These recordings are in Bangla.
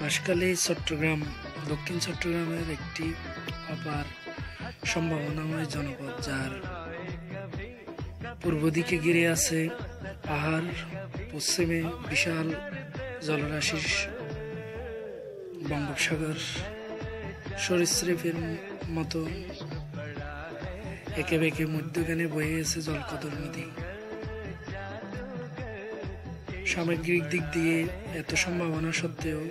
বাঁশখালী চট্টগ্রাম দক্ষিণ চট্টগ্রামের একটি অপার সম্ভাবনাময় জনপদ, যার পূর্ব দিকে ঘিরে আছে পাহাড়, পশ্চিমে বিশাল জলরাশির বঙ্গোপসাগর, সরীসৃপের মতো একে বেঁকে মধ্যখানে বয়ে গেছে জলকদর নদী। সামগ্রিক দিক দিয়ে এত সম্ভাবনা সত্ত্বেও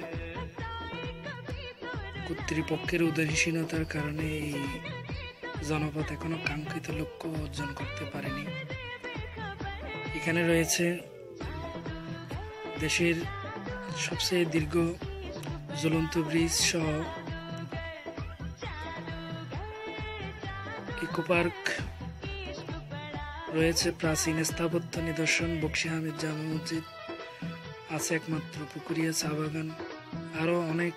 কর্তৃপক্ষের উদাসীনতার কারণে এই জনপদ এখনো কাঙ্ক্ষিত লক্ষ্য অর্জন করতে পারেনি। এখানে রয়েছে দেশের সবচেয়ে দীর্ঘ ঝুলন্ত ব্রিজ সহ ইকো পার্ক, রয়েছে প্রাচীন স্থাপত্য নিদর্শন বকশী আহমেদ জামে মসজিদ, আছে একমাত্র পুকুরিয়া চা বাগান, আরো অনেক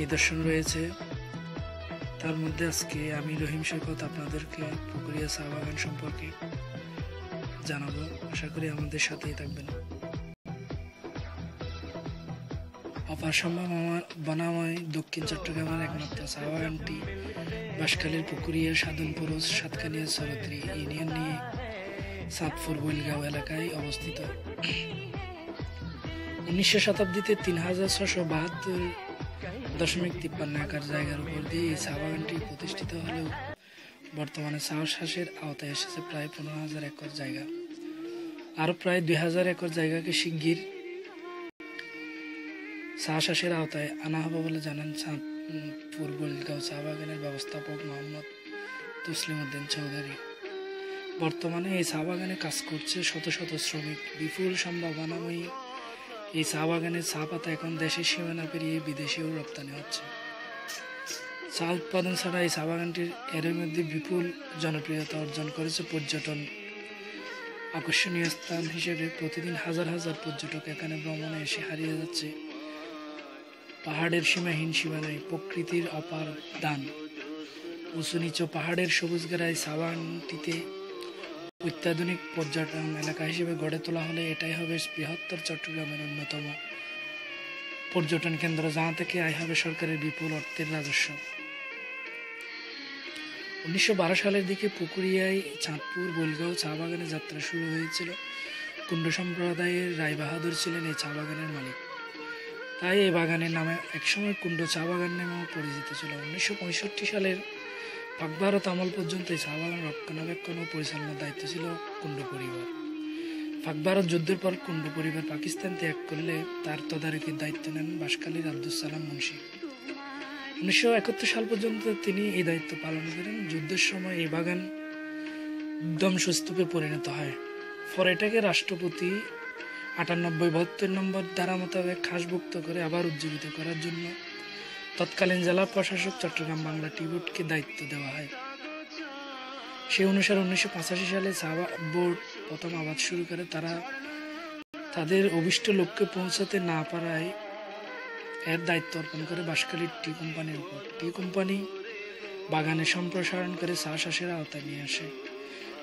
নিদর্শন রয়েছে। তার মধ্যে আজকে আমি রহিম সৈকত আপনাদেরকে পুকুরিয়া চা বাগান সম্পর্কে জানাবো। আশা করি আমাদের সাথেই থাকবেন। অপার সম্ভাবনাময় দক্ষিণ চট্টগ্রামের একমাত্র চা বাগানটি বাঁশখালীর পুকুরিয়া সাধনপুর সাতকানিয়া চরত্রী ইউনিয়ন নিয়ে চাঁদপুর বৈলগাঁও এলাকায় অবস্থিত। 1900 শতাব্দীতে 3672.53 একর জায়গার উপর দিয়ে এই চা বাগানটি প্রতিষ্ঠিত হলেও বর্তমানে চা চাষের আওতায় এসেছে প্রায় 15,000 একর জায়গা। আরো প্রায় 2,000 একর জায়গাকে শিগগির চা চাষের আওতায় আনা হবে বলে জানান চাঁদপুর বৈলগাঁও চা বাগানের ব্যবস্থাপক মোহাম্মদ তসলিম উদ্দিন চৌধুরী। বর্তমানে এই চা বাগানে কাজ করছে শত শত শ্রমিক। বিপুল সম্ভাবনাময়ী এই চা বাগানের চা পাতা এখন দেশের সীমানা পেরিয়ে বিদেশেও রপ্তানি হচ্ছে। চা উৎপাদন ছাড়া এই চা বাগানটির এর মধ্যে বিপুল জনপ্রিয়তা অর্জন করেছে। পর্যটন আকর্ষণীয় স্থান হিসেবে প্রতিদিন হাজার হাজার পর্যটক এখানে ভ্রমণে এসে হারিয়ে যাচ্ছে পাহাড়ের সীমাহীন সীমানায় প্রকৃতির অপার দান। উঁচু নিচু পাহাড়ের সবুজ ঘেরায় চা বাগানটিতে অত্যাধুনিক পর্যটন এলাকা হিসেবে গড়ে তোলা হলে এটাই হবে বৃহত্তর চট্টগ্রামের অন্যতম পর্যটন কেন্দ্র, যা থেকে আয় হবে সরকারের বিপুল অর্থের রাজস্ব। 1912 সালের দিকে পুকুরিয়ায় চাঁদপুর বৈলগাঁও চা বাগানের যাত্রা শুরু হয়েছিল। কুণ্ড সম্প্রদায়ের রায় বাহাদুর ছিলেন এই চা বাগানের মালিক, তাই এই বাগানের নামে একসময় কুণ্ড চা বাগান নামেও পরিচিত ছিল। 1965 সালের পাক ভারত আমল পর্যন্ত এই চা বাগান রক্ষণাবেক্ষণ ও পরিচালনার দায়িত্ব ছিল কুণ্ড পরিবার। পাক ভারত যুদ্ধের পর কুণ্ড পরিবার পাকিস্তান ত্যাগ করলে তার তদারকির দায়িত্ব নেন বাঁশখালীর আব্দুল সালাম মুন্সি। 1971 সাল পর্যন্ত তিনি এই দায়িত্ব পালন করেন। যুদ্ধের সময় এই বাগান ধ্বংসস্তূপে পরিণত হয়। পরে এটাকে রাষ্ট্রপতি 98-72 নম্বর ধারা মোতাবেক খাসভুক্ত করে আবার উজ্জীবিত করার জন্য তৎকালীন জেলা প্রশাসক চট্টগ্রাম বাংলা টি বোর্ডকে দায়িত্ব দেওয়া হয়। সেই অনুসারে 1985 সালে চা বোর্ড প্রথম আবাদ শুরু করে। তারা তাদের অভিষ্ট লক্ষ্যে পৌঁছাতে না পারায় এর দায়িত্ব অর্পণ করে বাঁশখালী টি কোম্পানির উপর। টি কোম্পানি বাগানে সম্প্রসারণ করে চা চাষের আওতায় নিয়ে আসে।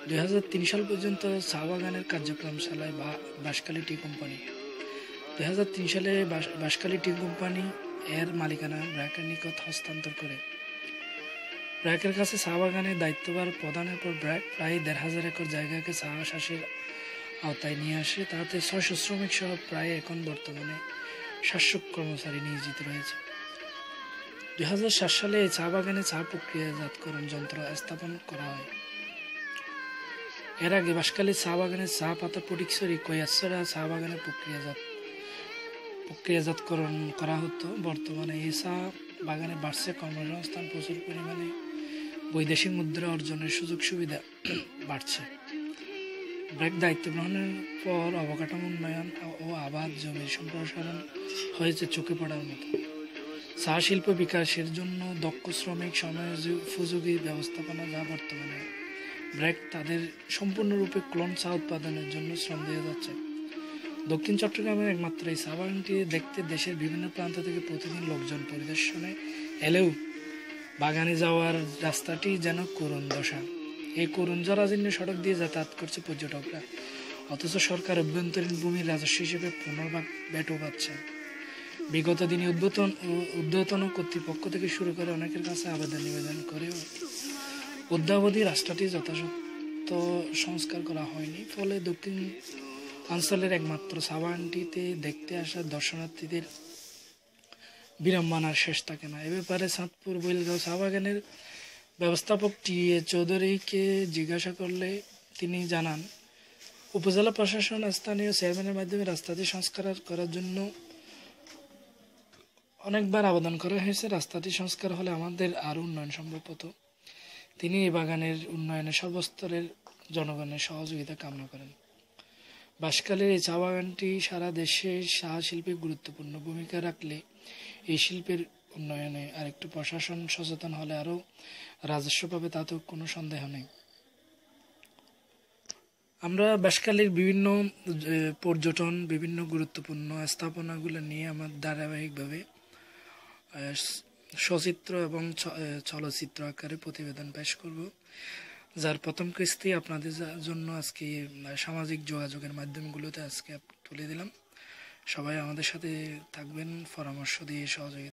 2003 সাল পর্যন্ত চা বাগানের কার্যক্রম চালায় বাঁশখালী টি কোম্পানি। 2003 সালে বাঁশখালী টি কোম্পানি এর মালিকানা ব্র্যাকের নিকট হস্তান্তর করে। ব্র্যাকের কাছে চা বাগানের দায়িত্বভার প্রদানের পর ব্র্যাক প্রায় 1,500 একর জায়গাকে চা চাষের আওতায় নিয়ে আসে। তাতে 600 শ্রমিক সহ প্রায় এখন বর্তমানে 700 কর্মচারী নিয়োজিত রয়েছে। 2007 সালে এই চা বাগানে চা প্রক্রিয়াজাতকরণ যন্ত্র স্থাপন করা হয়। এর আগে বাঁশখালী চা বাগানের চা পাতা ফটিকছড়ি, কৈয়াছড়া চা বাগানে প্রক্রিয়াজাতকরণ করা হতো। বর্তমানে এই চা বাগানে বাড়ছে কর্মসংস্থান, প্রচুর পরিমাণে বৈদেশিক মুদ্রা অর্জনের সুযোগ সুবিধা বাড়ছে। ব্র্যাক দায়িত্ব গ্রহণের পর অবকাঠামো উন্নয়ন ও আবাদ জমির সম্প্রসারণ হয়েছে চোখে পড়ার মতো। চা শিল্প বিকাশের জন্য দক্ষ শ্রমিক, সময়োপযোগী ব্যবস্থাপনা, যা বর্তমানে ব্র্যাক তাদের সম্পূর্ণরূপে ক্লোন চা উৎপাদনের জন্য শ্রম দিয়ে যাচ্ছে। দক্ষিণ চট্টগ্রামের একমাত্র এই চা বাগানটি দেখতে দেশের বিভিন্ন প্রান্ত থেকে প্রতিদিন লোকজন পরিদর্শনে এলেও বাগানে যাওয়ার রাস্তাটি যেন করুণ দশা। এই করুণ জরাজীর্ণ সড়ক দিয়ে যাতায়াত করছে পর্যটকরা, অথচ সরকার অভ্যন্তরীণ ভূমির রাজস্ব হিসেবে পুনর্ভাগ ভ্যাটও পাচ্ছে। বিগত দিনে উদ্বোধন কর্তৃপক্ষ থেকে শুরু করে অনেকের কাছে আবেদন নিবেদন করেও অদ্যাবধি রাস্তাটি যথাযথ সংস্কার করা হয়নি। ফলে দক্ষিণ অঞ্চলের একমাত্র চা বাগানটিতে দেখতে আসা দর্শনার্থীদের বিড়ম্বনার শেষ থাকে না। এ ব্যাপারে চাঁদপুর বৈলগাঁও চা বাগানের ব্যবস্থাপক টি.এ. চৌধুরীকে জিজ্ঞাসা করলে তিনি জানান, উপজেলা প্রশাসন স্থানীয় চেয়ারম্যানের মাধ্যমে রাস্তাটি সংস্কার করার জন্য অনেকবার আবেদন করা হয়েছে। রাস্তাটি সংস্কার হলে আমাদের আরও উন্নয়ন সম্ভব হতো। তিনি এই বাগানের উন্নয়নে সর্বস্তরের জনগণের সহযোগিতা কামনা করেন। বাঁশখালীর এই চা বাগানটি সারা দেশে চা শিল্পে গুরুত্বপূর্ণ ভূমিকা রাখলে এই শিল্পের উন্নয়নে আরেকটু প্রশাসন সচেতন হলে আরও রাজস্ব পাবে, তাতেও কোনো সন্দেহ নেই। আমরা বাঁশখালীর বিভিন্ন পর্যটন, বিভিন্ন গুরুত্বপূর্ণ স্থাপনাগুলো নিয়ে আমার ধারাবাহিকভাবে সচিত্র এবং চলচ্চিত্র আকারে প্রতিবেদন পেশ করব, যার প্রথম কিস্তি আপনাদের জন্য আজকে সামাজিক যোগাযোগের মাধ্যমগুলোতে আজকে তুলে দিলাম। সবাই আমাদের সাথে থাকবেন, পরামর্শ দিয়ে সহযোগিতা